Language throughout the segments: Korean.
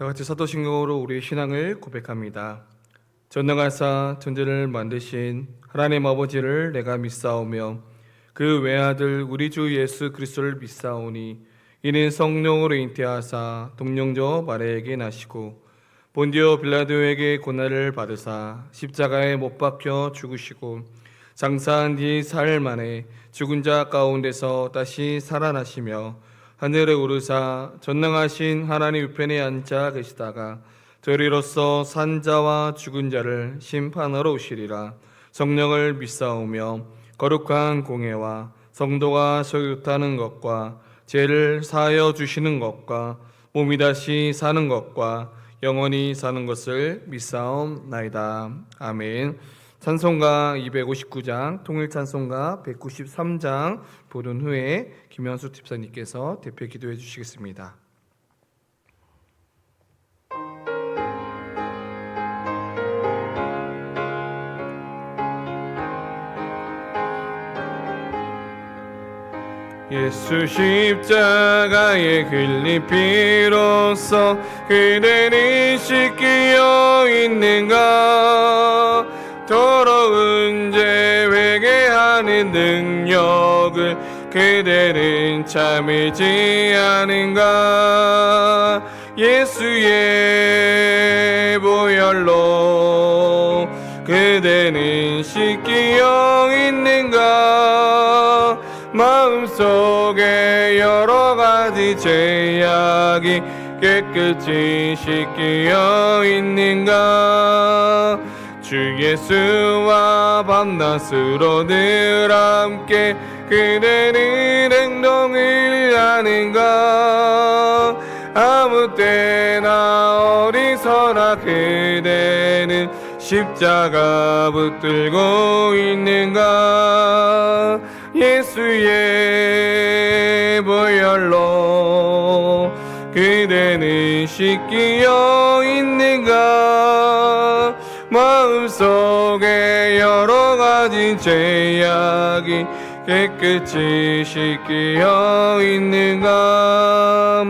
다 같이 사도신경으로 우리의 신앙을 고백합니다. 전능하사 천지를 만드신 하나님 아버지를 내가 믿사오며 그 외아들 우리 주 예수 그리스도를 믿사오니 이는 성령으로 잉태하사 동령저 마리아에게 나시고 본디오 빌라도에게 고난을 받으사 십자가에 못 박혀 죽으시고 장사한 뒤 사흘 만에 죽은 자 가운데서 다시 살아나시며 하늘에 오르사 전능하신 하나님 우편에 앉아 계시다가 저리로서 산자와 죽은 자를 심판하러 오시리라. 성령을 믿사오며 거룩한 공회와 성도가 소유타는 것과 죄를 사하여 주시는 것과 몸이 다시 사는 것과 영원히 사는 것을 믿사옵나이다. 아멘. 찬송가 259장, 통일찬송가 193장 부른 후에 김현수 집사님께서 대표 기도해 주시겠습니다. 예수 십자가에 흘린 피로써 그대는 씻기어 있는가? 더러운 죄 회개하는 능력을 그대는 참을지 않은가? 예수의 보혈로 그대는 씻기어 있는가? 마음속에 여러 가지 죄악이 깨끗이 씻기어 있는가? 주 예수와 밤낮으로 늘 함께 그대는 행동을 하는가? 아무 때나 어디서나 그대는 십자가 붙들고 있는가? 예수의 보혈로 그대는 씻기어 있는가? 마음속에 여러 가지 죄악이 깨끗이 씻기어 있는가?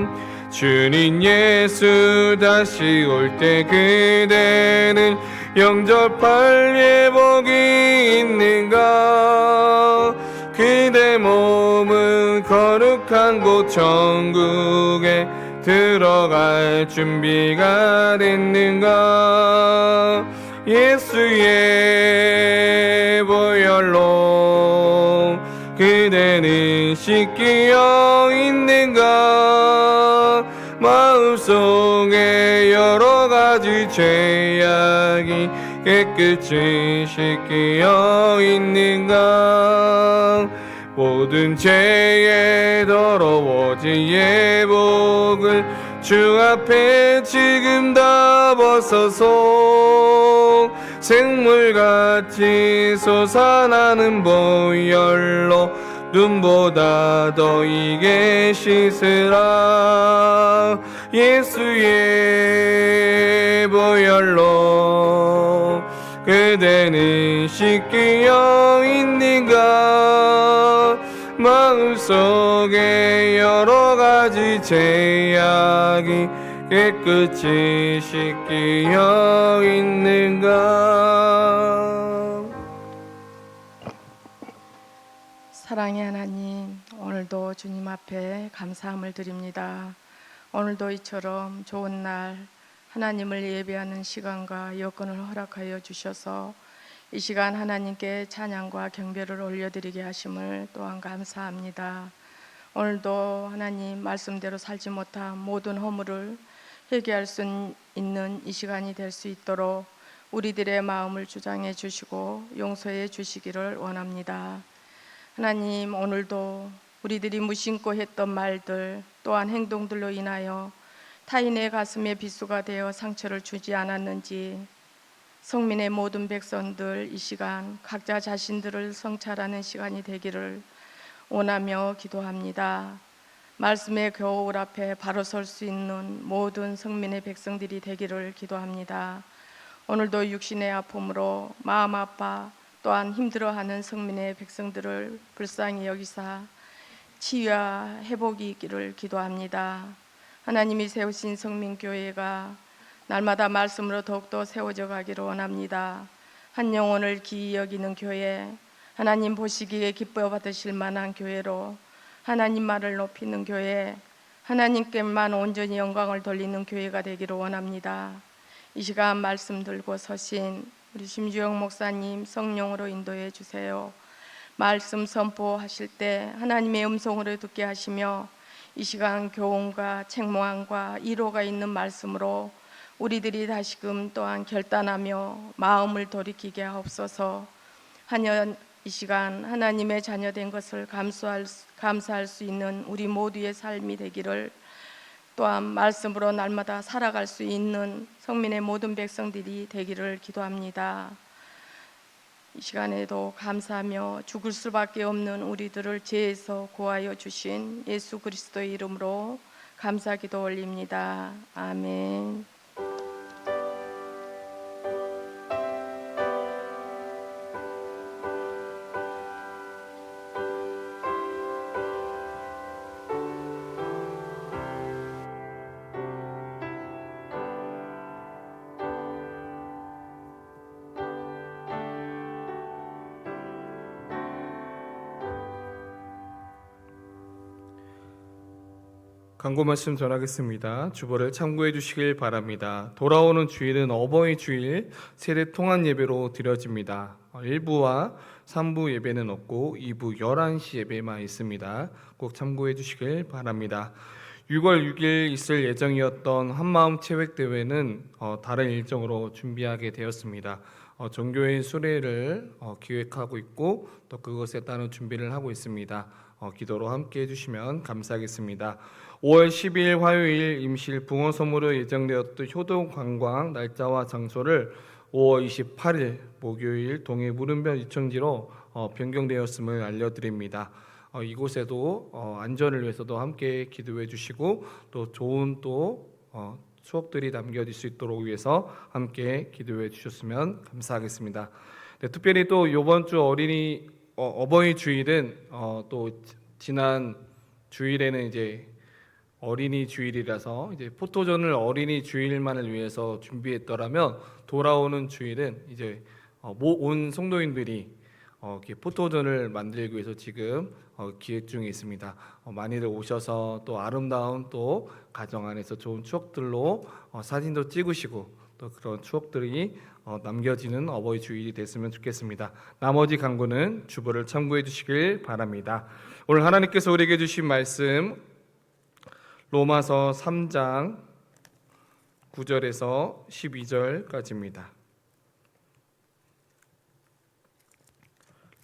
주님 예수 다시 올 때 그대는 영접할 예복이 있는가? 그대 몸은 거룩한 곳 천국에 들어갈 준비가 됐는가? 예수의 보혈로 그대는 씻기어 있는가? 마음속에 여러 가지 죄악이 깨끗이 씻기어 있는가? 모든 죄에 더러워진 예복을 주 앞에 지금 다 벗어서 생물같이 솟아나는 보혈로 눈보다 더 이게 씻으라. 예수의 보혈로 그대는 씻기어 있는가? 마음속에 여러 가지 죄악이 깨끗이 씻기어 있는가? 사랑의 하나님, 오늘도 주님 앞에 감사함을 드립니다. 오늘도 이처럼 좋은 날 하나님을 예배하는 시간과 여건을 허락하여 주셔서 이 시간 하나님께 찬양과 경배를 올려드리게 하심을 또한 감사합니다. 오늘도 하나님 말씀대로 살지 못한 모든 허물을 회개할 수 있는 이 시간이 될 수 있도록 우리들의 마음을 주장해 주시고 용서해 주시기를 원합니다. 하나님, 오늘도 우리들이 무심코 했던 말들 또한 행동들로 인하여 타인의 가슴에 비수가 되어 상처를 주지 않았는지 성민의 모든 백성들 이 시간 각자 자신들을 성찰하는 시간이 되기를 원하며 기도합니다. 말씀의 교훈 앞에 바로 설 수 있는 모든 성민의 백성들이 되기를 기도합니다. 오늘도 육신의 아픔으로 마음 아파 또한 힘들어하는 성민의 백성들을 불쌍히 여기사 치유와 회복이 있기를 기도합니다. 하나님이 세우신 성민교회가 날마다 말씀으로 더욱더 세워져 가기를 원합니다. 한 영혼을 귀히 여기는 교회, 하나님 보시기에 기뻐 받으실 만한 교회로, 하나님 말을 높이는 교회, 하나님께만 온전히 영광을 돌리는 교회가 되기를 원합니다. 이 시간 말씀 들고 서신 우리 심주영 목사님 성령으로 인도해 주세요. 말씀 선포하실 때 하나님의 음성으로 듣게 하시며 이 시간 교훈과 책망과 위로가 있는 말씀으로 우리들이 다시금 또한 결단하며 마음을 돌이키게 하옵소서. 한연 이 시간 하나님의 자녀된 것을 감사할 수 있는 우리 모두의 삶이 되기를, 또한 말씀으로 날마다 살아갈 수 있는 성민의 모든 백성들이 되기를 기도합니다. 이 시간에도 감사하며 죽을 수밖에 없는 우리들을 죄에서 구하여 주신 예수 그리스도의 이름으로 감사 기도 올립니다. 아멘. 광고 말씀 전하겠습니다. 주보를 참고해 주시길 바랍니다. 돌아오는 주일은 어버이 주일 세대 통합 예배로 드려집니다. 1부와 3부 예배는 없고 2부 11시 예배만 있습니다. 꼭 참고해 주시길 바랍니다. 6월 6일 있을 예정이었던 한마음 체획대회는 다른 일정으로 준비하게 되었습니다. 종교인 수례를 기획하고 있고 또 그것에 따른 준비를 하고 있습니다. 기도로 함께 해주시면 감사하겠습니다. 5월 12일 화요일 임실 붕어 선물로 예정되었던 효도 관광 날짜와 장소를 5월 28일 목요일 동해 물음변 이청지로 변경되었음을 알려드립니다. 이곳에도 안전을 위해서도 함께 기도해 주시고 또 좋은 추억들이 남겨질 수 있도록 위해서 함께 기도해 주셨으면 감사하겠습니다. 네, 특별히 또 이번 주 어버이 주일은 또 지난 주일에는 이제 어린이 주일이라서 이제 포토전을 어린이 주일만을 위해서 준비했더라면 돌아오는 주일은 이제 온 성도인들이 이렇게 포토전을 만들기 위해서 지금 기획 중에 있습니다. 많이들 오셔서 또 아름다운 또 가정 안에서 좋은 추억들로 사진도 찍으시고 또 그런 추억들이 남겨지는 어버이 주일이 됐으면 좋겠습니다. 나머지 강구는 주보를 참고해 주시길 바랍니다. 오늘 하나님께서 우리에게 주신 말씀 로마서 3장 9절에서 12절까지입니다.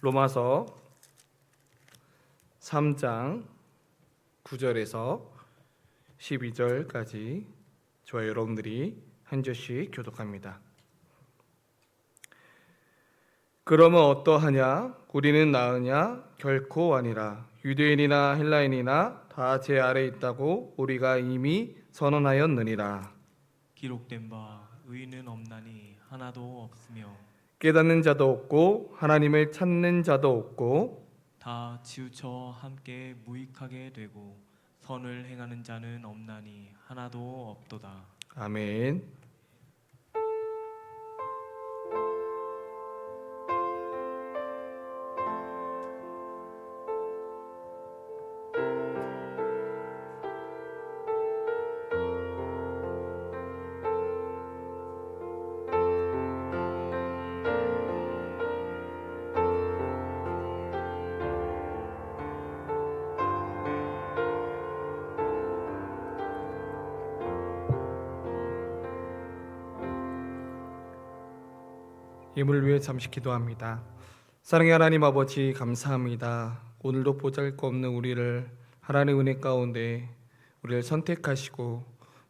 로마서 3장 9절에서 12절까지 저와 여러분들이 한 절씩 교독합니다. 그러면 어떠하냐? 우리는 나으냐? 결코 아니라. 유대인이나 헬라인이나 다 제 아래 있다고 우리가 이미 선언하였느니라. 기록된 바 의인은 없나니 하나도 없으며 깨닫는 자도 없고 하나님을 찾는 자도 없고 다 치우쳐 함께 무익하게 되고 선을 행하는 자는 없나니 하나도 없도다. 아멘. 예물을 위해 잠시 기도합니다. 사랑의 하나님 아버지 감사합니다. 오늘도 보잘것없는 우리를 하나님의 은혜 가운데 우리를 선택하시고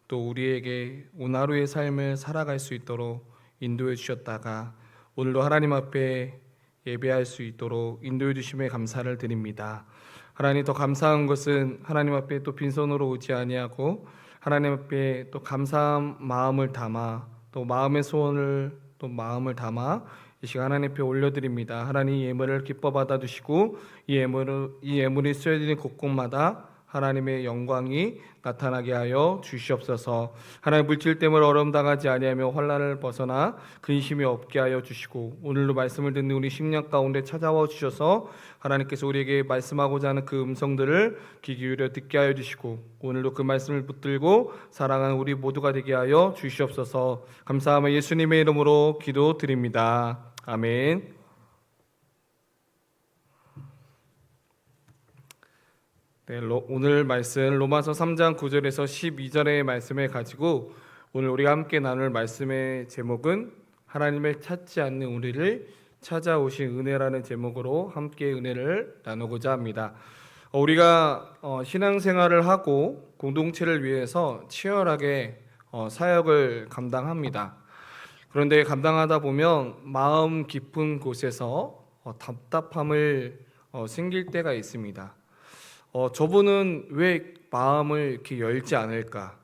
또 우리에게 오늘 하루의 삶을 살아갈 수 있도록 인도해 주셨다가 오늘도 하나님 앞에 예배할 수 있도록 인도해 주심에 감사를 드립니다. 하나님, 더 감사한 것은 하나님 앞에 또 빈손으로 오지 아니하고 하나님 앞에 또 감사한 마음을 담아 또 마음의 소원을 또 마음을 담아 이 시간 하나님 앞에 올려드립니다. 하나님, 이 예물을 기뻐 받아주시고 이 예물이 쓰여지는 곳곳마다 하나님의 영광이 나타나게 하여 주시옵소서. 하나님, 물질 때문에 어려움 당하지 아니하며 환난을 벗어나 근심이 없게 하여 주시고, 오늘도 말씀을 듣는 우리 심령 가운데 찾아와 주셔서 하나님께서 우리에게 말씀하고자 하는 그 음성들을 귀 기울여 듣게 하여 주시고, 오늘도 그 말씀을 붙들고 사랑하는 우리 모두가 되게 하여 주시옵소서. 감사하며 예수님의 이름으로 기도드립니다. 아멘. 네, 오늘 말씀 로마서 3장 9절에서 12절의 말씀을 가지고 오늘 우리가 함께 나눌 말씀의 제목은 하나님을 찾지 않는 우리를 찾아오신 은혜라는 제목으로 함께 은혜를 나누고자 합니다. 우리가 신앙생활을 하고 공동체를 위해서 치열하게 사역을 감당합니다. 그런데 감당하다 보면 마음 깊은 곳에서 답답함을 생길 때가 있습니다. 저분은 왜 마음을 이렇게 열지 않을까?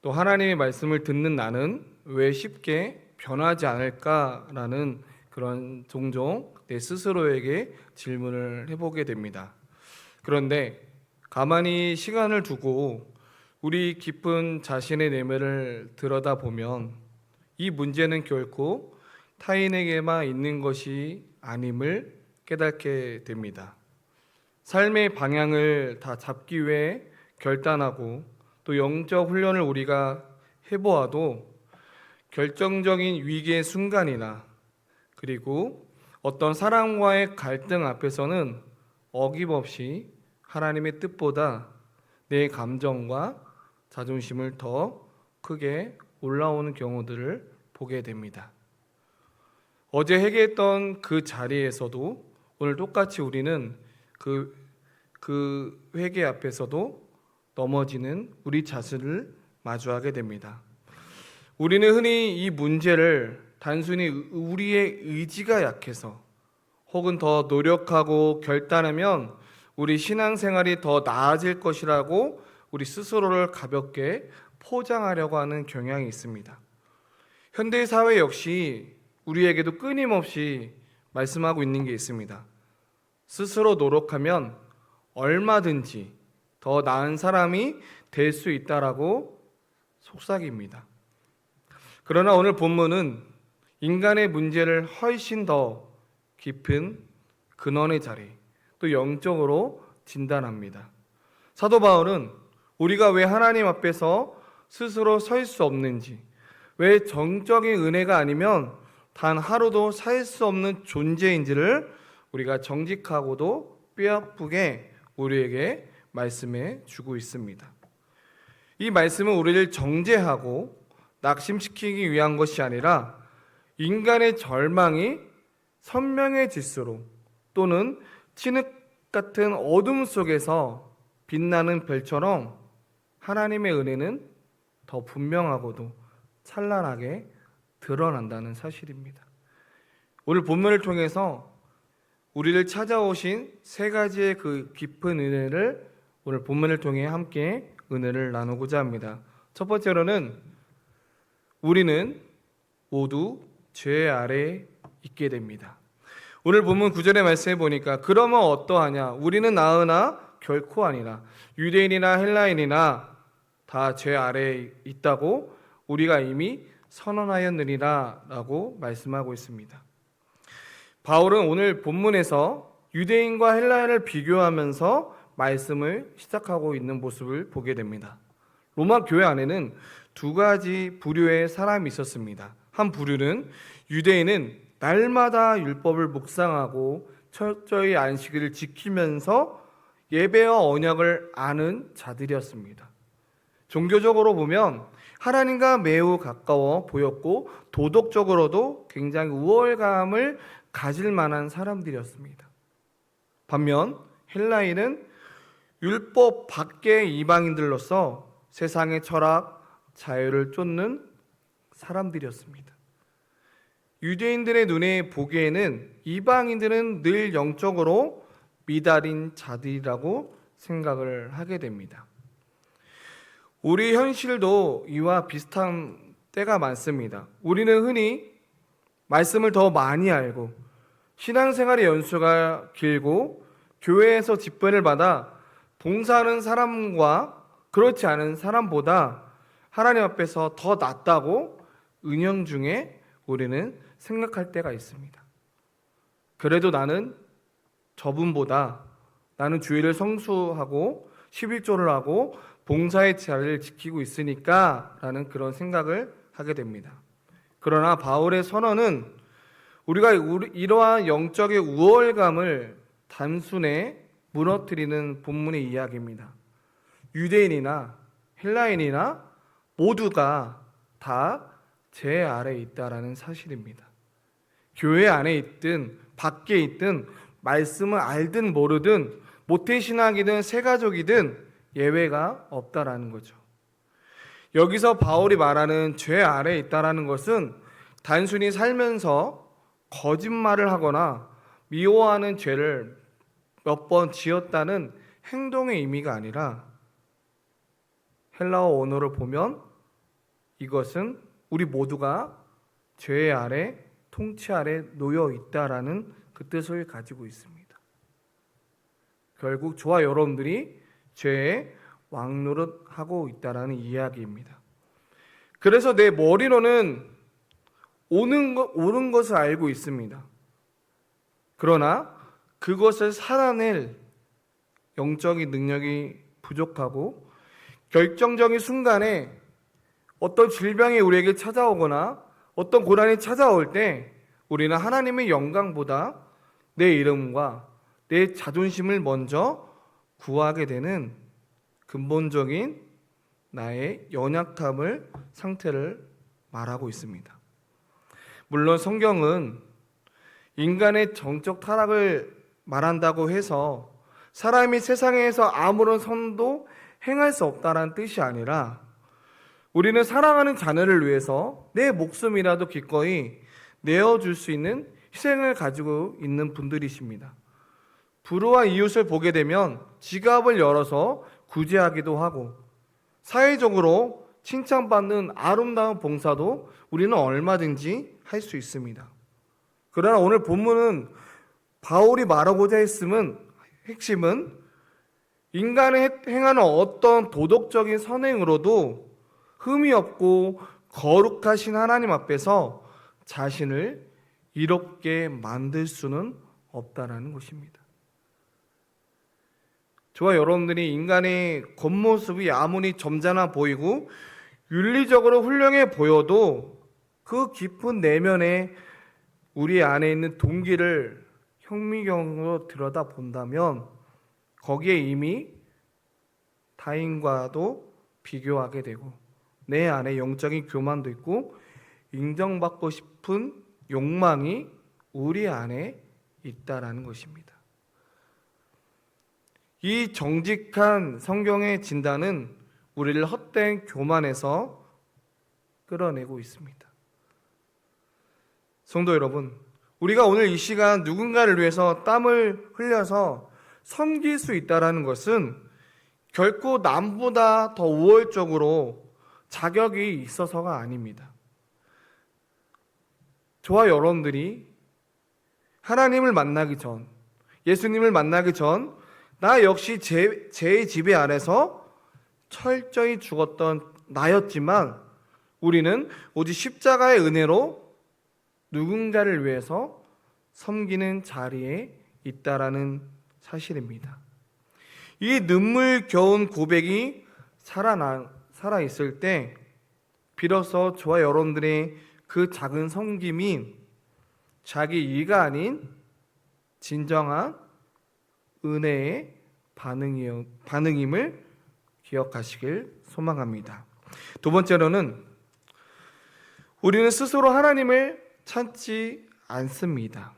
또 하나님의 말씀을 듣는 나는 왜 쉽게 변하지 않을까라는 그런 종종 내 스스로에게 질문을 해보게 됩니다. 그런데 가만히 시간을 두고 우리 깊은 자신의 내면을 들여다보면 이 문제는 결코 타인에게만 있는 것이 아님을 깨닫게 됩니다. 삶의 방향을 다 잡기 위해 결단하고 또 영적 훈련을 우리가 해보아도 결정적인 위기의 순간이나 그리고 어떤 사람과의 갈등 앞에서는 어김없이 하나님의 뜻보다 내 감정과 자존심을 더 크게 올라오는 경우들을 보게 됩니다. 어제 회개했던 그 자리에서도 오늘 똑같이 우리는 그 회개 앞에서도 넘어지는 우리 자신을 마주하게 됩니다. 우리는 흔히 이 문제를 단순히 우리의 의지가 약해서 혹은 더 노력하고 결단하면 우리 신앙생활이 더 나아질 것이라고 우리 스스로를 가볍게 포장하려고 하는 경향이 있습니다. 현대사회 역시 우리에게도 끊임없이 말씀하고 있는 게 있습니다. 스스로 노력하면 얼마든지 더 나은 사람이 될 수 있다라고 속삭입니다. 그러나 오늘 본문은 인간의 문제를 훨씬 더 깊은 근원의 자리, 또 영적으로 진단합니다. 사도 바울은 우리가 왜 하나님 앞에서 스스로 설 수 없는지, 왜 정적인 은혜가 아니면 단 하루도 살 수 없는 존재인지를 우리가 정직하고도 뼈아프게 우리에게 말씀해 주고 있습니다. 이 말씀은 우리를 정죄하고 낙심시키기 위한 것이 아니라 인간의 절망이 선명해질수록 또는 진흙 같은 어둠 속에서 빛나는 별처럼 하나님의 은혜는 더 분명하고도 찬란하게 드러난다는 사실입니다. 오늘 본문을 통해서 우리를 찾아오신 세 가지의 그 깊은 은혜를 오늘 본문을 통해 함께 은혜를 나누고자 합니다. 첫 번째로는 우리는 모두 죄 아래에 있게 됩니다. 오늘 본문 9절의 말씀해 보니까 그러면 어떠하냐? 우리는 나으나 결코 아니라 유대인이나 헬라인이나 다 죄 아래에 있다고 우리가 이미 선언하였느니라 라고 말씀하고 있습니다. 바울은 오늘 본문에서 유대인과 헬라인을 비교하면서 말씀을 시작하고 있는 모습을 보게 됩니다. 로마 교회 안에는 두 가지 부류의 사람이 있었습니다. 한 부류는 유대인은 날마다 율법을 묵상하고 철저히 안식일을 지키면서 예배와 언약을 아는 자들이었습니다. 종교적으로 보면 하나님과 매우 가까워 보였고 도덕적으로도 굉장히 우월감을 가질 만한 사람들이었습니다. 반면 헬라인은 율법 밖의 이방인들로서 세상의 철학, 자유를 쫓는 사람들이었습니다. 유대인들의 눈에 보기에는 이방인들은 늘 영적으로 미달인 자들이라고 생각을 하게 됩니다. 우리 현실도 이와 비슷한 때가 많습니다. 우리는 흔히 말씀을 더 많이 알고 신앙생활의 연수가 길고 교회에서 직분을 받아 봉사하는 사람과 그렇지 않은 사람보다 하나님 앞에서 더 낫다고 은연중에 우리는 생각할 때가 있습니다. 그래도 나는 저분보다 나는 주일을 성수하고 11조를 하고 봉사의 자리를 지키고 있으니까 라는 그런 생각을 하게 됩니다. 그러나 바울의 선언은 우리가 이러한 영적의 우월감을 단순히 무너뜨리는 본문의 이야기입니다. 유대인이나 헬라인이나 모두가 다 제 아래에 있다라는 사실입니다. 교회 안에 있든 밖에 있든 말씀을 알든 모르든 모태신앙이든 새가족이든 예외가 없다라는 거죠. 여기서 바울이 말하는 죄 아래에 있다라는 것은 단순히 살면서 거짓말을 하거나 미워하는 죄를 몇 번 지었다는 행동의 의미가 아니라 헬라어 원어를 보면 이것은 우리 모두가 죄 아래 통치 아래 놓여 있다라는 그 뜻을 가지고 있습니다. 결국 저와 여러분들이 죄에 왕노릇하고 있다라는 이야기입니다. 그래서 내 머리로는 옳은 것을 알고 있습니다. 그러나 그것을 살아낼 영적인 능력이 부족하고 결정적인 순간에 어떤 질병이 우리에게 찾아오거나 어떤 고난이 찾아올 때 우리는 하나님의 영광보다 내 이름과 내 자존심을 먼저 구하게 되는 근본적인 나의 연약함을 상태를 말하고 있습니다. 물론 성경은 인간의 정적 타락을 말한다고 해서 사람이 세상에서 아무런 선도 행할 수 없다는 뜻이 아니라 우리는 사랑하는 자녀를 위해서 내 목숨이라도 기꺼이 내어줄 수 있는 희생을 가지고 있는 분들이십니다. 불우한 이웃을 보게 되면 지갑을 열어서 구제하기도 하고 사회적으로 칭찬받는 아름다운 봉사도 우리는 얼마든지 할 수 있습니다. 그러나 오늘 본문은 바울이 말하고자 했음은 핵심은 인간이 행하는 어떤 도덕적인 선행으로도 흠이 없고 거룩하신 하나님 앞에서 자신을 이롭게 만들 수는 없다라는 것입니다. 저와 여러분들이 인간의 겉모습이 아무리 점잖아 보이고 윤리적으로 훌륭해 보여도 그 깊은 내면에 우리 안에 있는 동기를 현미경으로 들여다본다면 거기에 이미 타인과도 비교하게 되고 내 안에 영적인 교만도 있고 인정받고 싶은 욕망이 우리 안에 있다라는 것입니다. 이 정직한 성경의 진단은 우리를 헛된 교만에서 끌어내고 있습니다. 성도 여러분, 우리가 오늘 이 시간 누군가를 위해서 땀을 흘려서 섬길 수 있다는 것은 결코 남보다 더 우월적으로 자격이 있어서가 아닙니다. 저와 여러분들이 하나님을 만나기 전, 예수님을 만나기 전, 나 역시 제 지배 아래서 철저히 죽었던 나였지만 우리는 오직 십자가의 은혜로 누군가를 위해서 섬기는 자리에 있다라는 사실입니다. 이 눈물겨운 고백이 살아있을 때 비로소 저와 여러분들의 그 작은 섬김이 자기 이가 아닌 진정한 은혜의 반응임을 기억하시길 소망합니다. 두 번째로는 우리는 스스로 하나님을 찾지 않습니다.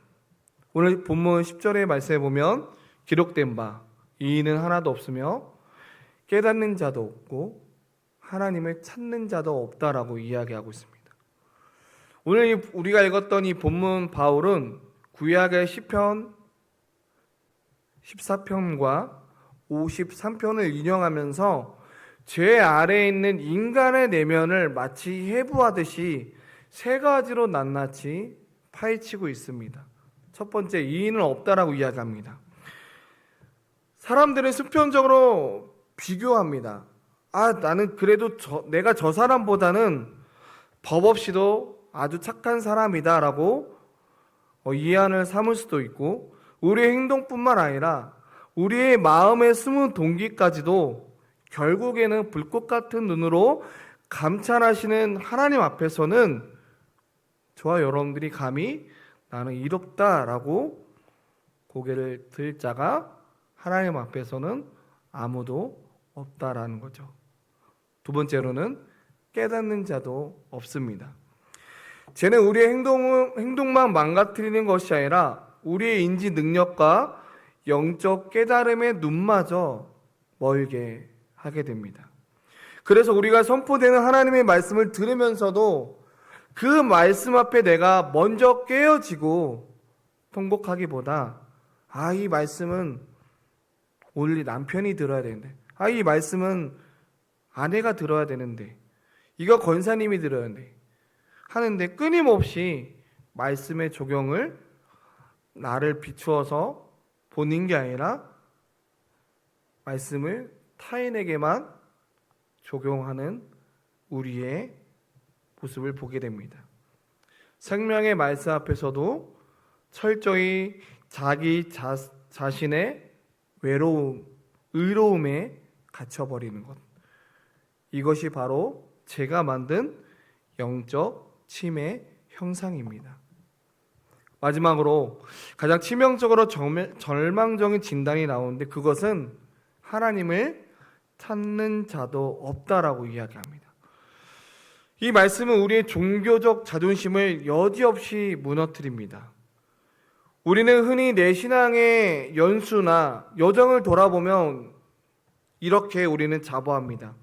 오늘 본문 10절의 말씀에 보면 기록된 바 이인은 하나도 없으며 깨닫는 자도 없고 하나님을 찾는 자도 없다라고 이야기하고 있습니다. 오늘 우리가 읽었던 이 본문 바울은 구약의 시편 14편과 53편을 인용하면서 죄 아래에 있는 인간의 내면을 마치 해부하듯이 세 가지로 낱낱이 파헤치고 있습니다. 첫 번째, 이인은 없다라고 이야기합니다. 사람들은 수평적으로 비교합니다. 나는 그래도 내가 저 사람보다는 법 없이도 아주 착한 사람이다 라고 이해안을 삼을 수도 있고, 우리의 행동뿐만 아니라 우리의 마음에 숨은 동기까지도 결국에는 불꽃 같은 눈으로 감찰하시는 하나님 앞에서는 저와 여러분들이 감히 나는 이롭다라고 고개를 들 자가 하나님 앞에서는 아무도 없다라는 거죠. 두 번째로는 깨닫는 자도 없습니다. 쟤는 우리의 행동만 망가뜨리는 것이 아니라 우리의 인지 능력과 영적 깨달음의 눈마저 멀게 하게 됩니다. 그래서 우리가 선포되는 하나님의 말씀을 들으면서도 그 말씀 앞에 내가 먼저 깨어지고 통곡하기보다 이 말씀은 오늘 남편이 들어야 되는데, 이 말씀은 아내가 들어야 되는데, 이거 권사님이 들어야 되는데 하는데 끊임없이 말씀의 적용을 나를 비추어서 보는 게 아니라 말씀을 타인에게만 적용하는 우리의 모습을 보게 됩니다. 생명의 말씀 앞에서도 철저히 자기 자신의 의로움에 갇혀버리는 것, 이것이 바로 제가 만든 영적 치매 형상입니다. 마지막으로 가장 치명적으로 절망적인 진단이 나오는데, 그것은 하나님을 찾는 자도 없다라고 이야기합니다. 이 말씀은 우리의 종교적 자존심을 여지없이 무너뜨립니다. 우리는 흔히 내 신앙의 연수나 여정을 돌아보면 이렇게 우리는 자부합니다.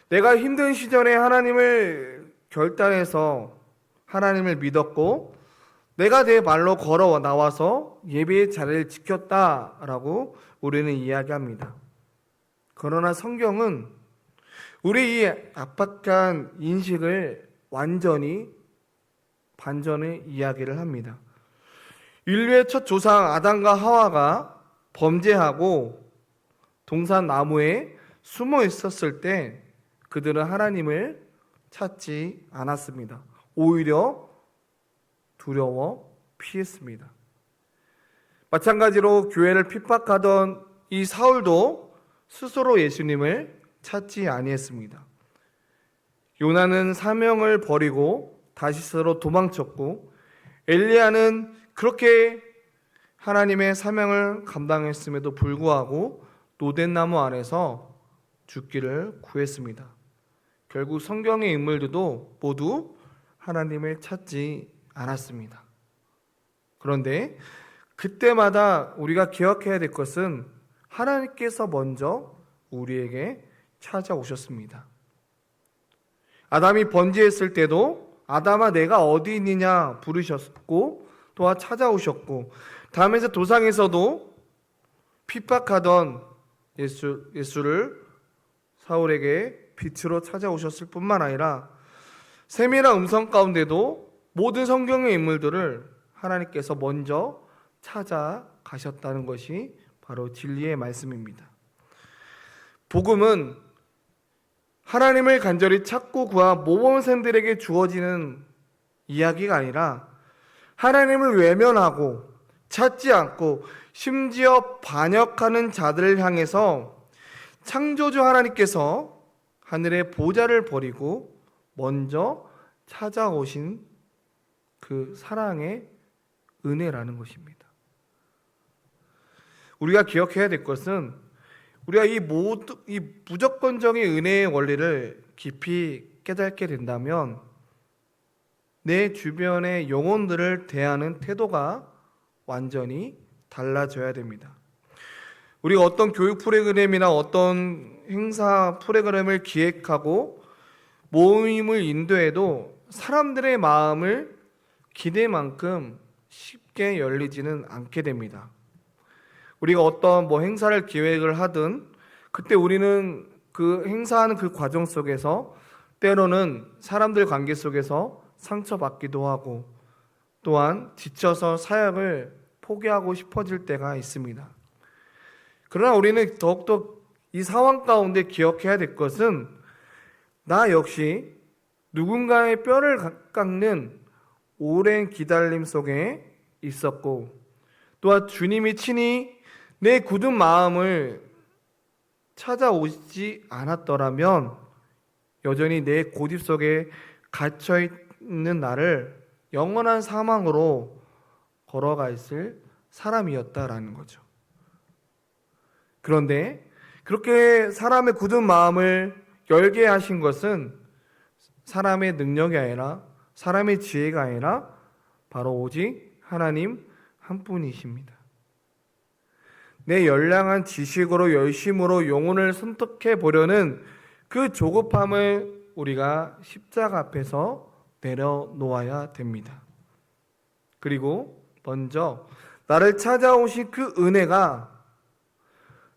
내가 힘든 시절에 하나님을 결단해서 하나님을 믿었고, 내가 내 발로 걸어 나와서 예배의 자리를 지켰다라고 우리는 이야기합니다. 그러나 성경은 우리 이 압박한 인식을 완전히 반전의 이야기를 합니다. 인류의 첫 조상 아담과 하와가 범죄하고 동산나무에 숨어 있었을 때 그들은 하나님을 찾지 않았습니다. 오히려 두려워 피했습니다. 마찬가지로 교회를 핍박하던 이 사울도 스스로 예수님을 찾지 아니했습니다. 요나는 사명을 버리고 다시스로 도망쳤고, 엘리야는 그렇게 하나님의 사명을 감당했음에도 불구하고 노덴나무 안에서 죽기를 구했습니다. 결국 성경의 인물들도 모두 하나님을 찾지 않았습니다. 그런데 그때마다 우리가 기억해야 될 것은 하나님께서 먼저 우리에게 찾아오셨습니다. 아담이 번제했을 때도 아담아 내가 어디 있느냐 부르셨고, 또한 찾아오셨고, 다음에서 도상에서도 핍박하던 예수를 사울에게 빛으로 찾아오셨을 뿐만 아니라 세밀한 음성 가운데도 모든 성경의 인물들을 하나님께서 먼저 찾아가셨다는 것이 바로 진리의 말씀입니다. 복음은 하나님을 간절히 찾고 구한 모범생들에게 주어지는 이야기가 아니라 하나님을 외면하고 찾지 않고 심지어 반역하는 자들을 향해서 창조주 하나님께서 하늘의 보좌를 버리고 먼저 찾아오신 그 사랑의 은혜라는 것입니다. 우리가 기억해야 될 것은 우리가 이 무조건적인 은혜의 원리를 깊이 깨닫게 된다면 내 주변의 영혼들을 대하는 태도가 완전히 달라져야 됩니다. 우리가 어떤 교육 프로그램이나 어떤 행사 프로그램을 기획하고 모임을 인도해도 사람들의 마음을 기대만큼 쉽게 열리지는 않게 됩니다. 우리가 어떤 행사를 기획을 하든 그때 우리는 그 행사하는 그 과정 속에서 때로는 사람들 관계 속에서 상처받기도 하고 또한 지쳐서 사역을 포기하고 싶어질 때가 있습니다. 그러나 우리는 더욱더 이 상황 가운데 기억해야 될 것은 나 역시 누군가의 뼈를 깎는 오랜 기다림 속에 있었고, 또한 주님이 친히 내 굳은 마음을 찾아오지 않았더라면 여전히 내 고집 속에 갇혀 있는 나를 영원한 사망으로 걸어가 있을 사람이었다라는 거죠. 그런데 그렇게 사람의 굳은 마음을 열게 하신 것은 사람의 능력이 아니라, 사람의 지혜가 아니라 바로 오직 하나님 한 분이십니다. 내 열량한 지식으로 열심으로 영혼을 선택해 보려는 그 조급함을 우리가 십자가 앞에서 내려놓아야 됩니다. 그리고 먼저 나를 찾아오신 그 은혜가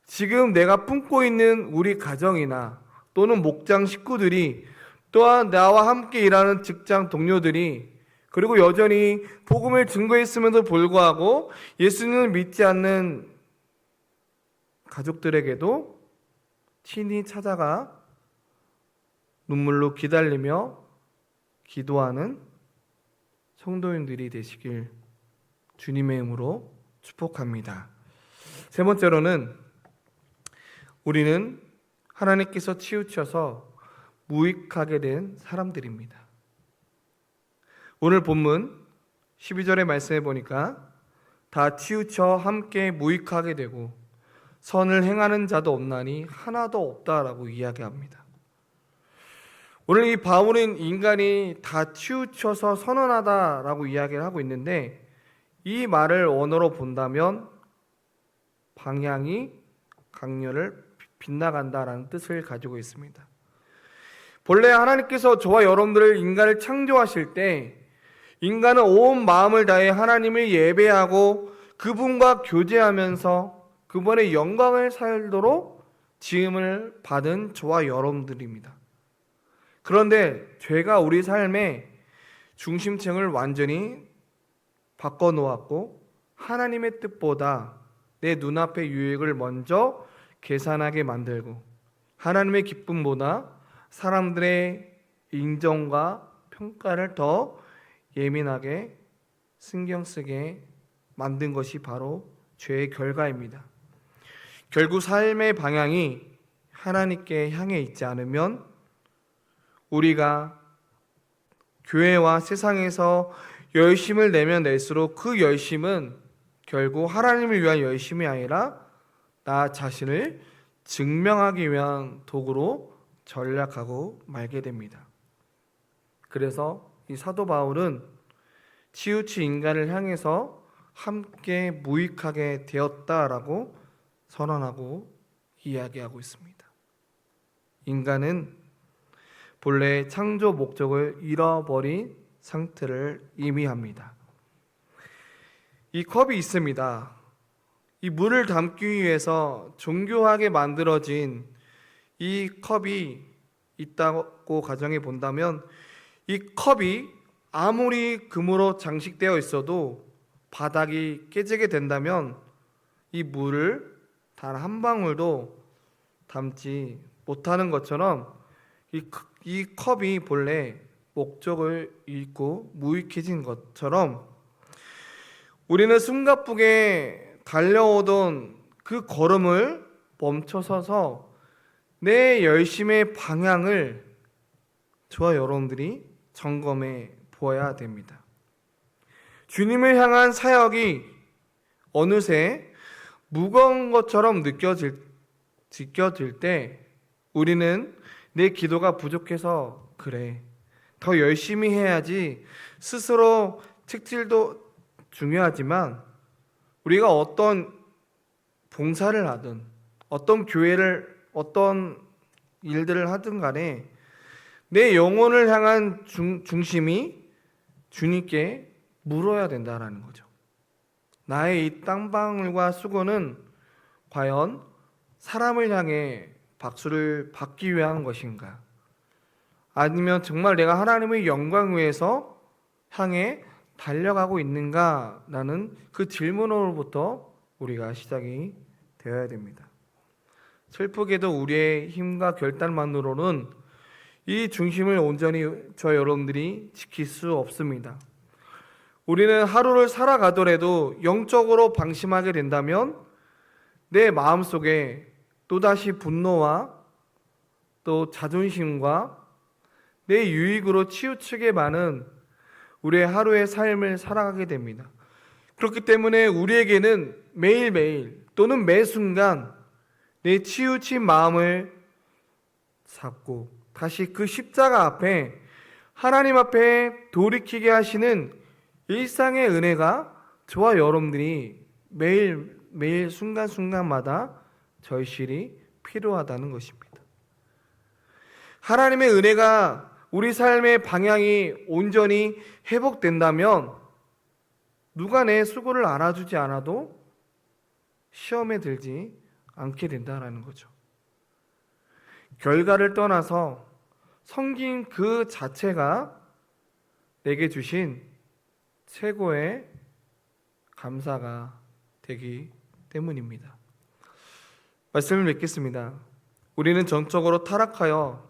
지금 내가 품고 있는 우리 가정이나 또는 목장 식구들이, 또한 나와 함께 일하는 직장 동료들이, 그리고 여전히 복음을 증거했음에도 불구하고 예수님을 믿지 않는 가족들에게도 친히 찾아가 눈물로 기다리며 기도하는 성도인들이 되시길 주님의 이름으로 축복합니다. 세 번째로는 우리는 하나님께서 치우쳐서 무익하게 된 사람들입니다. 오늘 본문 12절의 말씀에 보니까 다 치우쳐 함께 무익하게 되고 선을 행하는 자도 없나니 하나도 없다라고 이야기합니다. 오늘 이 바울은 인간이 다 치우쳐서 선언하다라고 이야기를 하고 있는데, 이 말을 언어로 본다면 방향이 강렬을 빗나간다라는 뜻을 가지고 있습니다. 본래 하나님께서 저와 여러분들을 인간을 창조하실 때 인간은 온 마음을 다해 하나님을 예배하고 그분과 교제하면서 그분의 영광을 살도록 지음을 받은 저와 여러분들입니다. 그런데 죄가 우리 삶의 중심층을 완전히 바꿔놓았고 하나님의 뜻보다 내 눈앞의 유익을 먼저 계산하게 만들고 하나님의 기쁨보다 사람들의 인정과 평가를 더 예민하게 신경 쓰게 만든 것이 바로 죄의 결과입니다. 결국 삶의 방향이 하나님께 향해 있지 않으면 우리가 교회와 세상에서 열심을 내면 낼수록 그 열심은 결국 하나님을 위한 열심이 아니라 나 자신을 증명하기 위한 도구로 전락하고 말게 됩니다. 그래서 이 사도 바울은 치우친 인간을 향해서 함께 무익하게 되었다라고 선언하고 이야기하고 있습니다. 인간은 본래 창조 목적을 잃어버린 상태를 의미합니다. 이 컵이 있습니다. 이 물을 담기 위해서 정교하게 만들어진 이 컵이 있다고 가정해 본다면, 이 컵이 아무리 금으로 장식되어 있어도 바닥이 깨지게 된다면 이 물을 단 한 방울도 담지 못하는 것처럼 이 컵이 본래 목적을 잃고 무익해진 것처럼 우리는 숨가쁘게 달려오던 그 걸음을 멈춰서서 내 열심의 방향을 저와 여러분들이 점검해 보아야 됩니다. 주님을 향한 사역이 어느새 무거운 것처럼 느껴질 때 우리는 내 기도가 부족해서 그래, 더 열심히 해야지 스스로 책질도 중요하지만 우리가 어떤 봉사를 하든 어떤 교회를 어떤 일들을 하든 간에 내 영혼을 향한 중심이 주님께 물어야 된다라는 거죠. 나의 이 땀방울과 수고는 과연 사람을 향해 박수를 받기 위한 것인가? 아니면 정말 내가 하나님의 영광을 위해서 향해 달려가고 있는가? 라는 그 질문으로부터 우리가 시작이 되어야 됩니다. 슬프게도 우리의 힘과 결단만으로는 이 중심을 온전히 저 여러분들이 지킬 수 없습니다. 우리는 하루를 살아가더라도 영적으로 방심하게 된다면 내 마음속에 또다시 분노와 또 자존심과 내 유익으로 치우치게 많은 우리의 하루의 삶을 살아가게 됩니다. 그렇기 때문에 우리에게는 매일매일 또는 매 순간 내 치우친 마음을 잡고 다시 그 십자가 앞에 하나님 앞에 돌이키게 하시는 일상의 은혜가 저와 여러분들이 매일 순간순간마다 절실히 필요하다는 것입니다. 하나님의 은혜가 우리 삶의 방향이 온전히 회복된다면 누가 내 수고를 알아주지 않아도 시험에 들지 않게 된다는 거죠. 결과를 떠나서 섬긴 그 자체가 내게 주신 최고의 감사가 되기 때문입니다. 말씀을 맺겠습니다. 우리는 전적으로 타락하여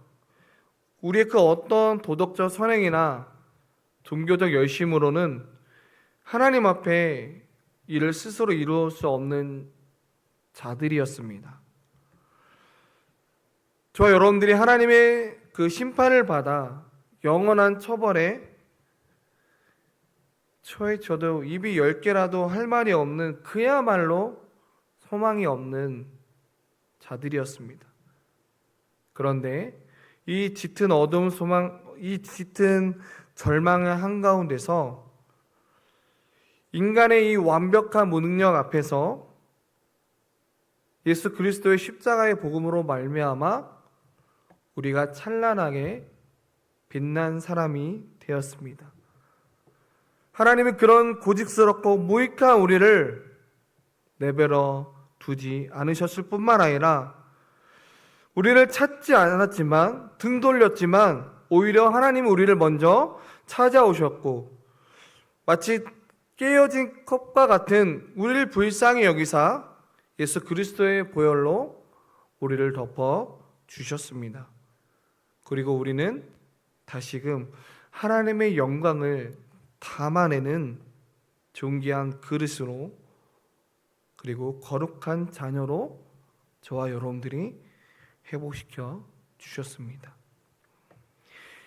우리의 그 어떤 도덕적 선행이나 종교적 열심으로는 하나님 앞에 이를 스스로 이루어 수 없는 자들이었습니다. 저와 여러분들이 하나님의 그 심판을 받아 영원한 처벌에 처해져도 입이 10개라도 할 말이 없는 그야말로 소망이 없는 자들이었습니다. 그런데 이 짙은 어두운 소망, 이 짙은 절망의 한가운데서 인간의 이 완벽한 무능력 앞에서 예수 그리스도의 십자가의 복음으로 말미암아 우리가 찬란하게 빛난 사람이 되었습니다. 하나님은 그런 고집스럽고 무익한 우리를 내버려 두지 않으셨을 뿐만 아니라 우리를 찾지 않았지만 등 돌렸지만 오히려 하나님은 우리를 먼저 찾아오셨고 마치 깨어진 컵과 같은 우리를 불쌍히 여기사 예수 그리스도의 보혈로 우리를 덮어 주셨습니다. 그리고 우리는 다시금 하나님의 영광을 담아내는 존귀한 그릇으로 그리고 거룩한 자녀로 저와 여러분들이 회복시켜 주셨습니다.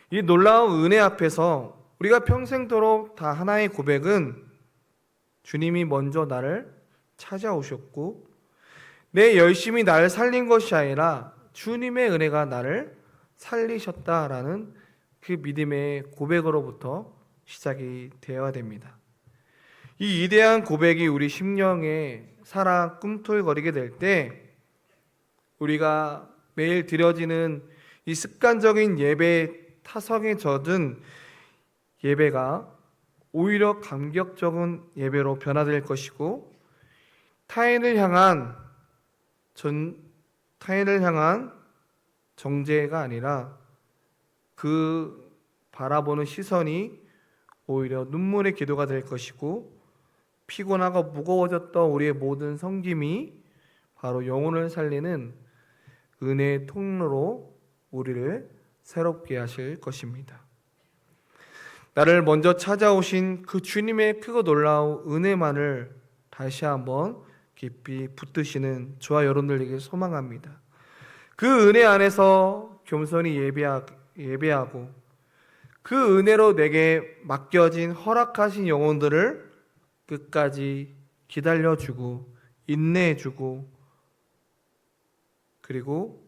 이 놀라운 은혜 앞에서 우리가 평생도록 다 하나의 고백은 주님이 먼저 나를 찾아오셨고 내 열심히 나를 살린 것이 아니라 주님의 은혜가 나를 살리셨다라는 그 믿음의 고백으로부터 시작이 되어야 됩니다. 이 위대한 고백이 우리 심령에 살아 꿈틀거리게 될 때 우리가 매일 드려지는 이 습관적인 예배 타성에 젖은 예배가 오히려 감격적인 예배로 변화될 것이고 타인을 향한 정죄가 아니라 그 바라보는 시선이 오히려 눈물의 기도가 될 것이고 피곤하고 무거워졌던 우리의 모든 섬김이 바로 영혼을 살리는 은혜의 통로로 우리를 새롭게 하실 것입니다. 나를 먼저 찾아오신 그 주님의 크고 놀라운 은혜만을 다시 한번 깊이 붙드시는 저와 여러분들에게 소망합니다. 그 은혜 안에서 겸손히 예배하고 그 은혜로 내게 맡겨진 허락하신 영혼들을 끝까지 기다려주고 인내해주고 그리고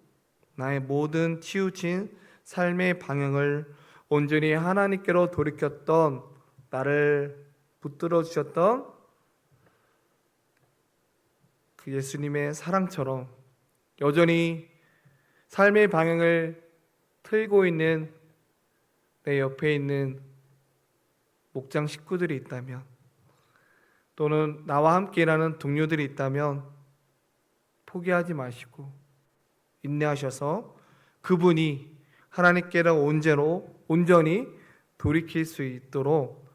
나의 모든 치우친 삶의 방향을 온전히 하나님께로 돌이켰던 나를 붙들어 주셨던 그 예수님의 사랑처럼 여전히 삶의 방향을 틀고 있는 내 옆에 있는 목장 식구들이 있다면 또는 나와 함께 일하는 동료들이 있다면 포기하지 마시고 인내하셔서 그분이 하나님께로 온전히 돌이킬 수 있도록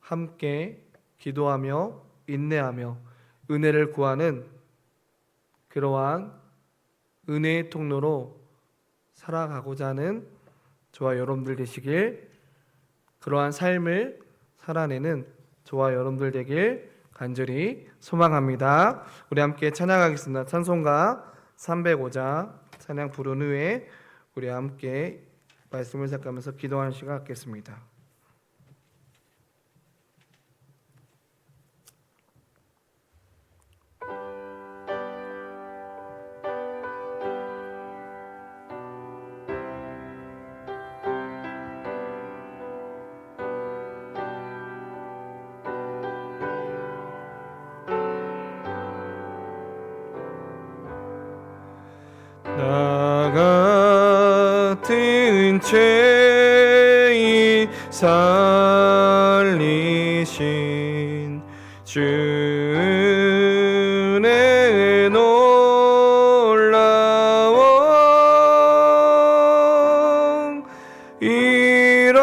함께 기도하며 인내하며 은혜를 구하는 그러한 은혜의 통로로 살아가고자 하는 저와 여러분들 되시길, 그러한 삶을 살아내는 저와 여러분들 되길 간절히 소망합니다. 우리 함께 찬양하겠습니다. 찬송가 305장 찬양 부른 후에 우리 함께 말씀을 생각하면서 기도하는 시간 갖겠습니다. 나 같은 죄인 살리신 주의 놀라운 이런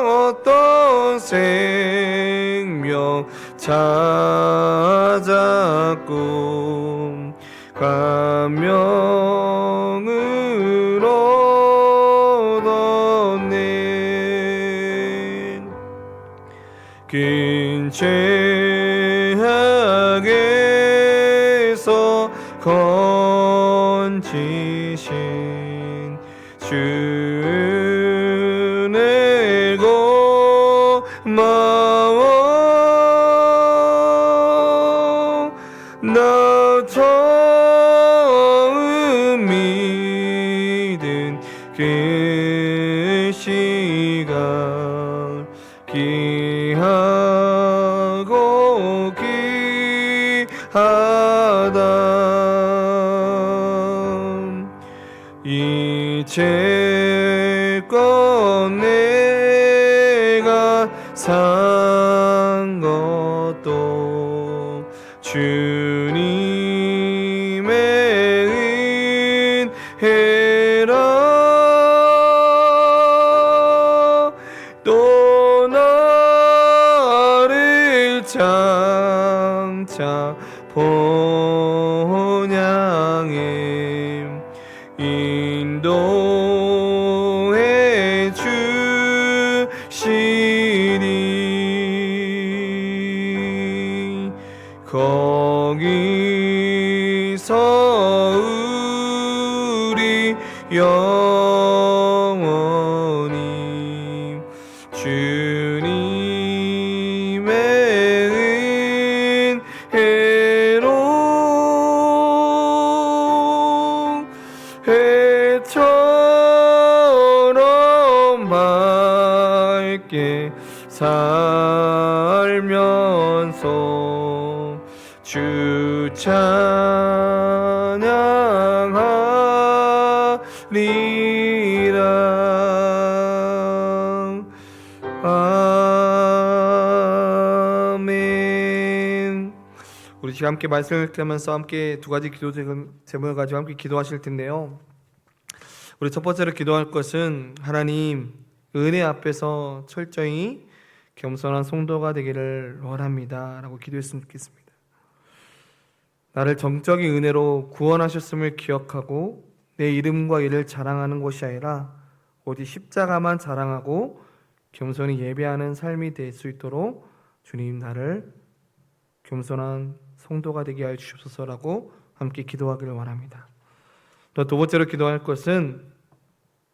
어떤 생명 찾았고 감명을 얻었네. 긴 죄악에서 건지신 주의 고마워. 나 처음 믿은 그 시간 귀하고 귀하다. 이제껏 내가 산 것도 주님의 은혜라. 또 나를 장차 본향에 인도해 주시리. 거기서 우리 영원히 주님의 은혜로 해처럼 밝게 살면서 주 찬양하리라. 아멘. 우리 지금 함께 말씀을 읽으면서 함께 두 가지 기도 제목을 가지고 함께 기도하실 텐데요. 우리 첫 번째로 기도할 것은 하나님 은혜 앞에서 철저히 겸손한 성도가 되기를 원합니다 라고 기도했으면 좋겠습니다. 나를 정적인 은혜로 구원하셨음을 기억하고 내 이름과 일을 자랑하는 것이 아니라 오직 십자가만 자랑하고 겸손히 예배하는 삶이 될 수 있도록 주님 나를 겸손한 성도가 되게 하여 주시옵소서라고 함께 기도하기를 원합니다. 또 두 번째로 기도할 것은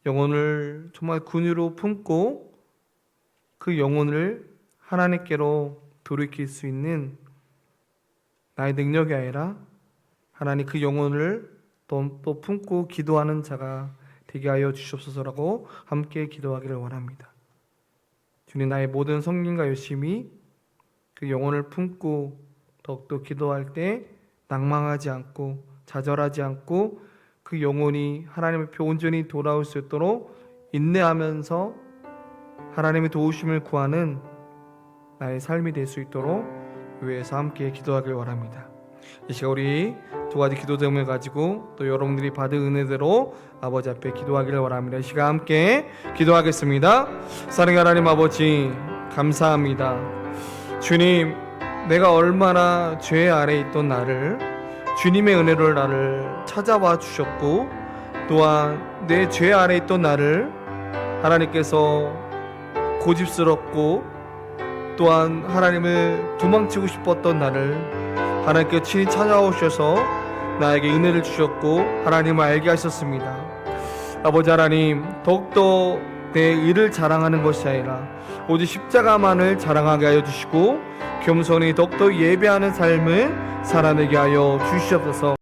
영혼을 정말 근유로 품고 그 영혼을 하나님께로 돌이킬 수 있는 나의 능력이 아니라 하나님 그 영혼을 또 품고 기도하는 자가 되게 하여 주시옵소서라고 함께 기도하기를 원합니다. 주님 나의 모든 성김과 열심히 그 영혼을 품고 더욱더 기도할 때 낭망하지 않고 좌절하지 않고 그 영혼이 하나님 앞에 온전히 돌아올 수 있도록 인내하면서 하나님의 도우심을 구하는 나의 삶이 될 수 있도록 위해서 함께 기도하길 원합니다. 이 시간 우리 두 가지 기도 제목을 가지고 또 여러분들이 받은 은혜대로 아버지 앞에 기도하기를 원합니다. 이 시간 함께 기도하겠습니다. 사랑의 하나님 아버지 감사합니다. 주님, 내가 얼마나 죄 아래 있던 나를 주님의 은혜로 나를 찾아와 주셨고 또한 내 죄 아래 있던 나를 하나님께서 고집스럽고 또한 하나님을 도망치고 싶었던 나를 하나님께 친히 찾아오셔서 나에게 은혜를 주셨고 하나님을 알게 하셨습니다. 아버지 하나님, 더욱더 내 의를 자랑하는 것이 아니라 오직 십자가만을 자랑하게 하여 주시고 겸손히 더욱더 예배하는 삶을 살아내게 하여 주시옵소서.